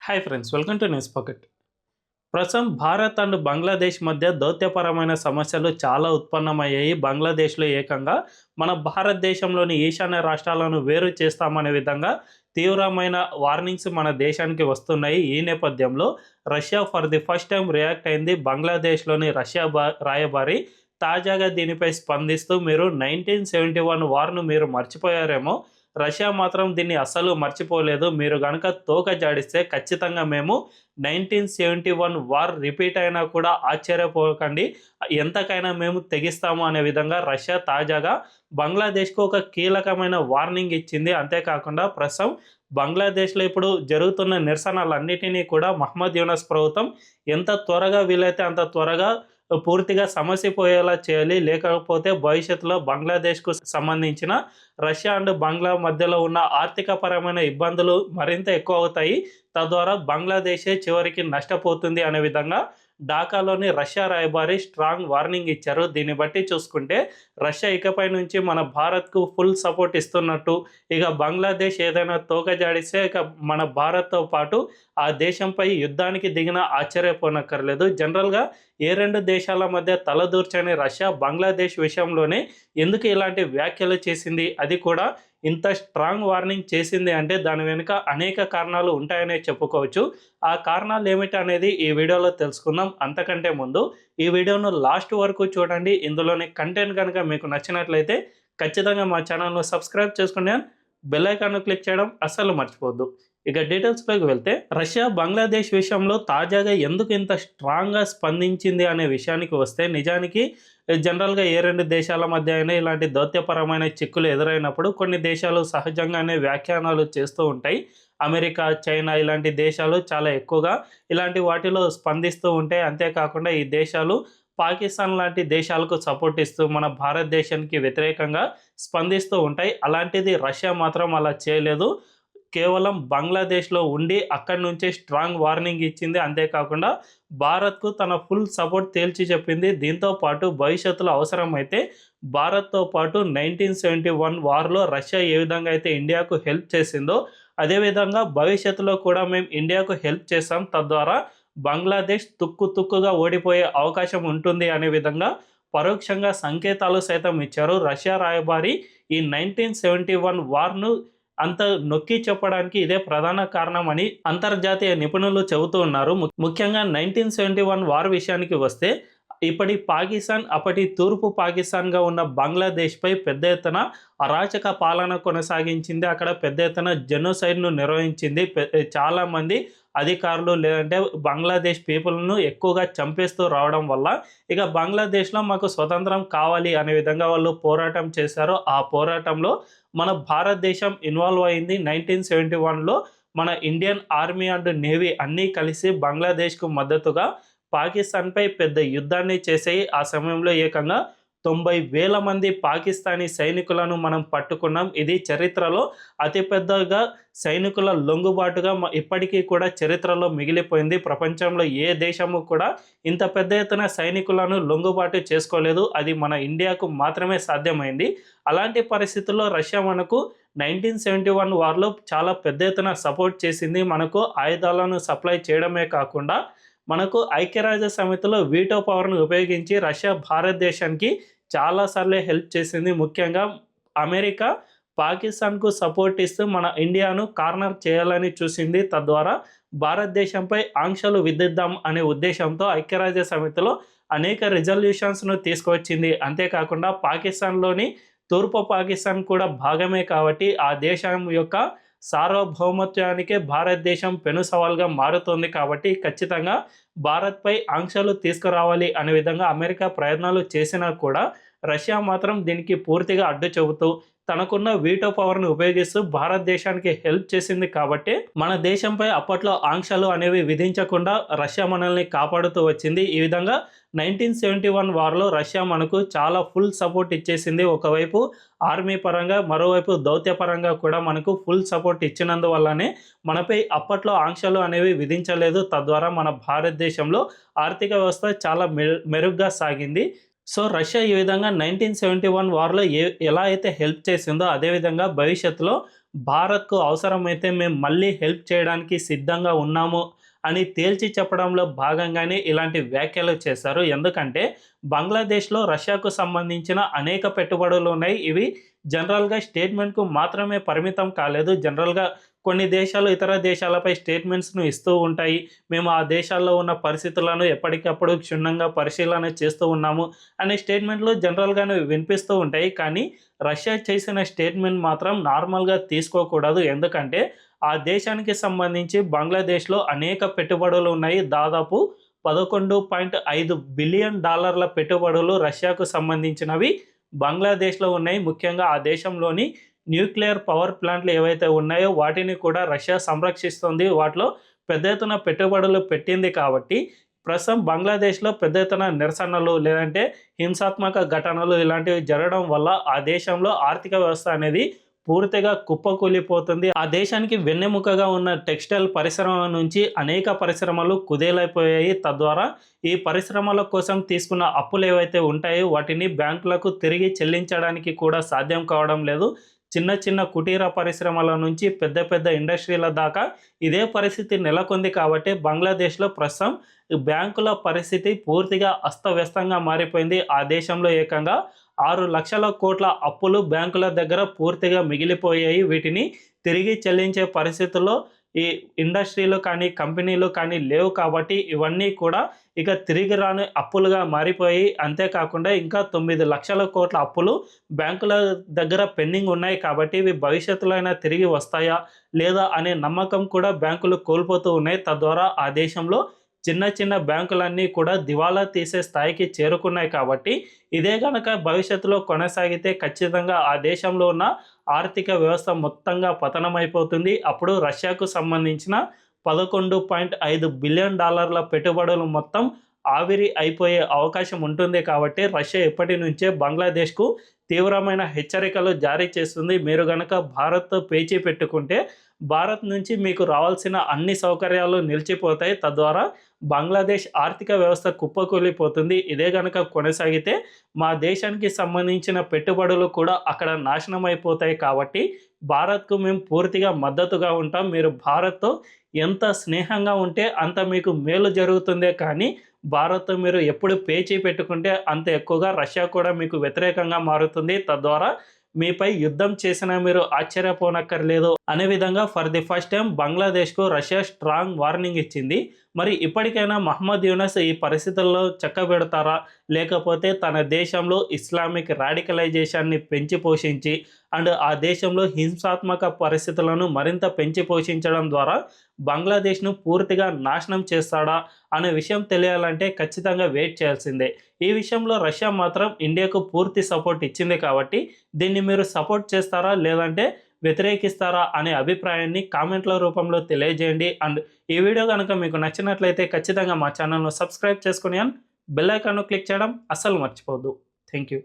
Hi friends, welcome to news pocket. ప్రస్తుతం Bharat and Bangladesh మధ్య దౌత్యపరమైన సమస్యలు చాలా ఉత్పన్నమయ్యాయి. బంగ్లాదేశ్లో ఏకంగా మన భారతదేశంలోని ఈశాన్య రాష్ట్రాలను వేరు చేస్తామనే విధంగా తీవ్రమైన వార్నింగ్స్ మన దేశానికి వస్తున్నాయి. ఈ నేపథ్యంలో Russia for the first time react అయింది. బంగ్లాదేశ్లోని రష్యా రాయబారి తాజాగా దీనిపై స్పందిస్తూ మీరు 1971 వార్ను మీరు మర్చిపోయారేమో, రష్యా మాత్రం దీన్ని అస్సలు మర్చిపోలేదు. మీరు గనక తోక జాడిస్తే ఖచ్చితంగా మేము 1971 వార్ రిపీట్ అయినా కూడా ఆశ్చర్యపోకండి, ఎంతకైనా మేము తెగిస్తాము అనే విధంగా రష్యా తాజాగా బంగ్లాదేశ్కు ఒక కీలకమైన వార్నింగ్ ఇచ్చింది. అంతేకాకుండా ప్రస్తుతం బంగ్లాదేశ్లో ఇప్పుడు జరుగుతున్న నిరసనలన్నిటినీ కూడా మహమ్మద్ యూనస్ ప్రభుత్వం ఎంత త్వరగా వీలైతే అంత త్వరగా పూర్తిగా సమసిపోయేలా చేయాలి. లేకపోతే భవిష్యత్తులో బంగ్లాదేశ్కు సంబంధించిన రష్యా అండ్ బంగ్లా మధ్యలో ఉన్న ఆర్థికపరమైన ఇబ్బందులు మరింత ఎక్కువ అవుతాయి. తద్వారా బంగ్లాదేశే చివరికి నష్టపోతుంది అనే విధంగా ఢాకాలోని రష్యా రాయబారి స్ట్రాంగ్ వార్నింగ్ ఇచ్చారు. దీన్ని బట్టి చూసుకుంటే రష్యా ఇకపై నుంచి మన భారత్కు ఫుల్ సపోర్ట్ ఇస్తున్నట్టు, ఇక బంగ్లాదేశ్ ఏదైనా తోక జాడిస్తే ఇక మన భారత్తో పాటు ఆ దేశంపై యుద్ధానికి దిగిన ఆశ్చర్యపోనక్కర్లేదు. జనరల్గా ఏ రెండు దేశాల మధ్య తలదూర్చని రష్యా బంగ్లాదేశ్ విషయంలోనే ఎందుకు ఇలాంటి వ్యాఖ్యలు చేసింది, అది కూడా ఇంత స్ట్రాంగ్ వార్నింగ్ చేసింది అంటే దాని వెనుక అనేక కారణాలు ఉంటాయనే చెప్పుకోవచ్చు. ఆ కారణాలు ఏమిటి అనేది ఈ వీడియోలో తెలుసుకుందాం. అంతకంటే ముందు ఈ వీడియోను లాస్ట్ వరకు చూడండి. ఇందులోని కంటెంట్ కనుక మీకు నచ్చినట్లయితే ఖచ్చితంగా మా ఛానల్ను సబ్స్క్రైబ్ చేసుకుని బెల్ ఐకాన్ను క్లిక్ చేయడం అస్సలు మర్చిపోవద్దు. ఇక డీటెయిల్స్లోకి వెళ్తే, రష్యా బంగ్లాదేశ్ విషయంలో తాజాగా ఎందుకు ఇంత స్ట్రాంగ్గా స్పందించింది అనే విషయానికి వస్తే, నిజానికి జనరల్గా ఏ రెండు దేశాల మధ్య అయినా ఇలాంటి దౌత్యపరమైన చిక్కులు ఎదురైనప్పుడు కొన్ని దేశాలు సహజంగానే వ్యాఖ్యానాలు చేస్తూ ఉంటాయి. అమెరికా, చైనా ఇలాంటి దేశాలు చాలా ఎక్కువగా ఇలాంటి వాటిలో స్పందిస్తూ ఉంటాయి. అంతేకాకుండా ఈ దేశాలు పాకిస్తాన్ లాంటి దేశాలకు సపోర్ట్ ఇస్తూ మన భారతదేశానికి వ్యతిరేకంగా స్పందిస్తూ ఉంటాయి. అలాంటిది రష్యా మాత్రం అలా చేయలేదు. కేవలం బంగ్లాదేశ్లో ఉండి అక్కడి నుంచే స్ట్రాంగ్ వార్నింగ్ ఇచ్చింది. అంతేకాకుండా భారత్కు తన ఫుల్ సపోర్ట్ తేల్చి చెప్పింది. దీంతో పాటు భవిష్యత్తులో అవసరమైతే భారత్తో పాటు 1971 వార్లో రష్యా ఏ విధంగా అయితే ఇండియాకు హెల్ప్ చేసిందో అదేవిధంగా భవిష్యత్తులో కూడా మేము ఇండియాకు హెల్ప్ చేస్తాం, తద్వారా బంగ్లాదేశ్ తుక్కుగా ఓడిపోయే అవకాశం ఉంటుంది అనే విధంగా పరోక్షంగా సంకేతాలు సైతం ఇచ్చారు. రష్యా రాయబారి ఈ 1971 వార్ను అంత నొక్కి చెప్పడానికి ఇదే ప్రధాన కారణం అని అంతర్జాతీయ నిపుణులు చెబుతూ ఉన్నారు. ముఖ్యంగా 1971 వార్ విషయానికి వస్తే, ఇప్పటి పాకిస్తాన్ అప్పటి తూర్పు పాకిస్తాన్గా ఉన్న బంగ్లాదేశ్పై పెద్ద ఎత్తున అరాచక పాలన కొనసాగించింది. అక్కడ పెద్ద ఎత్తున జెనోసైడ్ను నిర్వహించింది. చాలామంది అధికారులు లేదంటే బంగ్లాదేశ్ పీపుల్ను ఎక్కువగా చంపేస్తూ రావడం వల్ల ఇక బంగ్లాదేశ్లో మాకు స్వతంత్రం కావాలి అనే విధంగా వాళ్ళు పోరాటం చేశారు. ఆ పోరాటంలో మన భారతదేశం ఇన్వాల్వ్ అయింది. 1971లో మన ఇండియన్ ఆర్మీ అండ్ నేవీ అన్నీ కలిసి బంగ్లాదేశ్కు మద్దతుగా పాకిస్తాన్పై పెద్ద యుద్ధాన్ని చేసాయి. ఆ సమయంలో ఏకంగా 90,000 మంది పాకిస్తానీ సైనికులను మనం పట్టుకున్నాం. ఇది చరిత్రలో అతిపెద్దగా సైనికుల లొంగుబాటుగా ఇప్పటికీ కూడా చరిత్రలో మిగిలిపోయింది. ప్రపంచంలో ఏ దేశము కూడా ఇంత పెద్ద ఎత్తున సైనికులను లొంగుబాటు చేసుకోలేదు. అది మన ఇండియాకు మాత్రమే సాధ్యమైంది. అలాంటి పరిస్థితుల్లో రష్యా మనకు 1971 వార్లో చాలా పెద్ద ఎత్తున సపోర్ట్ చేసింది. మనకు ఆయుధాలను సప్లై చేయడమే కాకుండా మనకు ఐక్యరాజ్య సమితిలో వీటో పవర్ను ఉపయోగించి రష్యా భారతదేశానికి చాలాసార్లే హెల్ప్ చేసింది. ముఖ్యంగా అమెరికా పాకిస్తాన్కు సపోర్ట్ ఇస్తూ మన ఇండియాను కార్నర్ చేయాలని చూసింది. తద్వారా భారతదేశంపై ఆంక్షలు విధిద్దాం అనే ఉద్దేశంతో ఐక్యరాజ్య సమితిలో అనేక రిజల్యూషన్స్ను తీసుకువచ్చింది. అంతేకాకుండా పాకిస్తాన్లోని తూర్పు పాకిస్తాన్ కూడా భాగమే కాబట్టి ఆ దేశం యొక్క సార్వభౌమత్వానికే భారతదేశం పెను సవాల్గా మారుతోంది. కాబట్టి ఖచ్చితంగా భారత్పై ఆంక్షలు తీసుకురావాలి అనే విధంగా అమెరికా ప్రయత్నాలు చేసినా కూడా రష్యా మాత్రం దీనికి పూర్తిగా అడ్డు చెబుతూ తనకున్న వీటో పవర్ని ఉపయోగిస్తూ భారతదేశానికి హెల్ప్ చేసింది. కాబట్టి మన దేశంపై అప్పట్లో ఆంక్షలు అనేవి విధించకుండా రష్యా మనల్ని కాపాడుతూ వచ్చింది. ఈ విధంగా 1971 వార్లో రష్యా మనకు చాలా ఫుల్ సపోర్ట్ ఇచ్చేసింది. ఒకవైపు ఆర్మీ పరంగా, మరోవైపు దౌత్యపరంగా కూడా మనకు ఫుల్ సపోర్ట్ ఇచ్చినందువల్లనే మనపై అప్పట్లో ఆంక్షలు అనేవి విధించలేదు. తద్వారా మన భారతదేశంలో ఆర్థిక వ్యవస్థ చాలా మెరుగ్గా సాగింది. సో రష్యా ఈ విధంగా 1971 వార్లో ఎలా అయితే హెల్ప్ చేసిందో అదేవిధంగా భవిష్యత్తులో భారత్కు అవసరమైతే మేము మళ్ళీ హెల్ప్ చేయడానికి సిద్ధంగా ఉన్నాము అని తేల్చి చెప్పడంలో భాగంగానే ఇలాంటి వ్యాఖ్యలు చేశారు. ఎందుకంటే బంగ్లాదేశ్లో రష్యాకు సంబంధించిన అనేక పెట్టుబడులు ఉన్నాయి. ఇవి జనరల్గా స్టేట్మెంట్కు మాత్రమే పరిమితం కాలేదు. జనరల్గా కొన్ని దేశాలు ఇతర దేశాలపై స్టేట్మెంట్స్ను ఇస్తూ ఉంటాయి. మేము ఆ దేశాల్లో ఉన్న పరిస్థితులను ఎప్పటికప్పుడు క్షుణ్ణంగా పరిశీలన చేస్తూ ఉన్నాము అనే స్టేట్మెంట్లు జనరల్గానే వినిపిస్తూ ఉంటాయి. కానీ రష్యా చేసిన స్టేట్మెంట్ మాత్రం నార్మల్గా తీసుకోకూడదు. ఎందుకంటే ఆ దేశానికి సంబంధించి బంగ్లాదేశ్లో అనేక పెట్టుబడులు ఉన్నాయి. దాదాపు $11.5 బిలియన్ పెట్టుబడులు రష్యాకు సంబంధించినవి బంగ్లాదేశ్లో ఉన్నాయి. ముఖ్యంగా ఆ దేశంలోని న్యూక్లియర్ పవర్ ప్లాంట్లు ఏవైతే ఉన్నాయో వాటిని కూడా రష్యా సంరక్షిస్తుంది. వాటిలో పెద్ద ఎత్తున పెట్టుబడులు పెట్టింది కాబట్టి ప్రస్తుతం బంగ్లాదేశ్లో పెద్ద ఎత్తున నిరసనలు లేదంటే హింసాత్మక ఘటనలు ఇలాంటివి జరగడం వల్ల ఆ దేశంలో ఆర్థిక వ్యవస్థ అనేది పూర్తిగా కుప్పకూలిపోతుంది. ఆ దేశానికి వెన్నెముకగా ఉన్న టెక్స్టైల్ పరిశ్రమ నుంచి అనేక పరిశ్రమలు కుదేలైపోయాయి. తద్వారా ఈ పరిశ్రమల కోసం తీసుకున్న అప్పులు ఏవైతే ఉంటాయో వాటిని బ్యాంకులకు తిరిగి చెల్లించడానికి కూడా సాధ్యం కావడం లేదు. చిన్న చిన్న కుటీర పరిశ్రమల నుంచి పెద్ద పెద్ద ఇండస్ట్రీల దాకా ఇదే పరిస్థితి నెలకొంది. కాబట్టి బంగ్లాదేశ్లో ప్రస్తుతం బ్యాంకుల పరిస్థితి పూర్తిగా అస్తవ్యస్తంగా మారిపోయింది. ఆ దేశంలో ఏకంగా 6 లక్షల కోట్ల అప్పులు బ్యాంకుల దగ్గర పూర్తిగా మిగిలిపోయాయి. వీటిని తిరిగి చెల్లించే పరిస్థితుల్లో ఈ ఇండస్ట్రీలు కానీ కంపెనీలు కానీ లేవు. కాబట్టి ఇవన్నీ కూడా ఇక తిరిగి రాని అప్పులుగా మారిపోయి, అంతేకాకుండా ఇంకా 9 లక్షల కోట్ల అప్పులు బ్యాంకుల దగ్గర పెండింగ్ ఉన్నాయి. కాబట్టి ఇవి భవిష్యత్తులో అయినా తిరిగి వస్తాయా లేదా అనే నమ్మకం కూడా బ్యాంకులు కోల్పోతూ ఉన్నాయి. తద్వారా ఆ దేశంలో చిన్న చిన్న బ్యాంకులన్నీ కూడా దివాలా తీసే స్థాయికి చేరుకున్నాయి. కాబట్టి ఇదే గనక భవిష్యత్తులో కొనసాగితే ఖచ్చితంగా ఆ దేశంలో ఉన్న ఆర్థిక వ్యవస్థ మొత్తంగా పతనమైపోతుంది. అప్పుడు రష్యాకు సంబంధించిన $11.5 బిలియన్ పెట్టుబడులు మొత్తం ఆవిరి అయిపోయే అవకాశం ఉంటుంది. కాబట్టి రష్యా ఎప్పటి నుంచే బంగ్లాదేశ్కు తీవ్రమైన హెచ్చరికలు జారీ చేస్తుంది. మీరు గనక భారత్తో పేచీ పెట్టుకుంటే భారత్ నుంచి మీకు రావాల్సిన అన్ని సౌకర్యాలు నిలిచిపోతాయి. తద్వారా బంగ్లాదేశ్ ఆర్థిక వ్యవస్థ కుప్పకూలిపోతుంది. ఇదే గనక కొనసాగితే మా దేశానికి సంబంధించిన పెట్టుబడులు కూడా అక్కడ నాశనం అయిపోతాయి. కాబట్టి భారత్కు మేము పూర్తిగా మద్దతుగా ఉంటాం. మీరు భారత్తో ఎంత స్నేహంగా ఉంటే అంత మీకు మేలు జరుగుతుందే కానీ భారత్తో మీరు ఎప్పుడు పేచీ పెట్టుకుంటే అంత ఎక్కువగా రష్యా కూడా మీకు వ్యతిరేకంగా మారుతుంది. తద్వారా మీపై యుద్ధం చేసినా మీరు ఆశ్చర్యపోనక్కర్లేదు అనే విధంగా ఫర్ ది ఫస్ట్ టైం బంగ్లాదేశ్కు రష్యా స్ట్రాంగ్ వార్నింగ్ ఇచ్చింది. మరి ఇప్పటికైనా మహమ్మద్ యూనస్ ఈ పరిస్థితుల్లో చక్కబెడతారా, లేకపోతే తన దేశంలో ఇస్లామిక్ రాడికలైజేషన్ని పెంచి పోషించి అండ్ ఆ దేశంలో హింసాత్మక పరిస్థితులను మరింత పెంచి పోషించడం ద్వారా బంగ్లాదేశ్ను పూర్తిగా నాశనం చేస్తాడా అనే విషయం తెలియాలంటే ఖచ్చితంగా వెయిట్ చేయాల్సిందే. ఈ విషయంలో రష్యా మాత్రం ఇండియాకు పూర్తి సపోర్ట్ ఇచ్చింది. కాబట్టి దీన్ని మీరు సపోర్ట్ చేస్తారా లేదంటే వ్యతిరేకిస్తారా అనే అభిప్రాయాన్ని కామెంట్ల రూపంలో తెలియజేయండి. అండ్ ఈ వీడియో కనుక మీకు నచ్చినట్లయితే ఖచ్చితంగా మా ఛానల్ను సబ్స్క్రైబ్ చేసుకుని అండ్ బెల్ ఐకాన్ను క్లిక్ చేయడం అస్సలు మర్చిపోవద్దు. Thank you.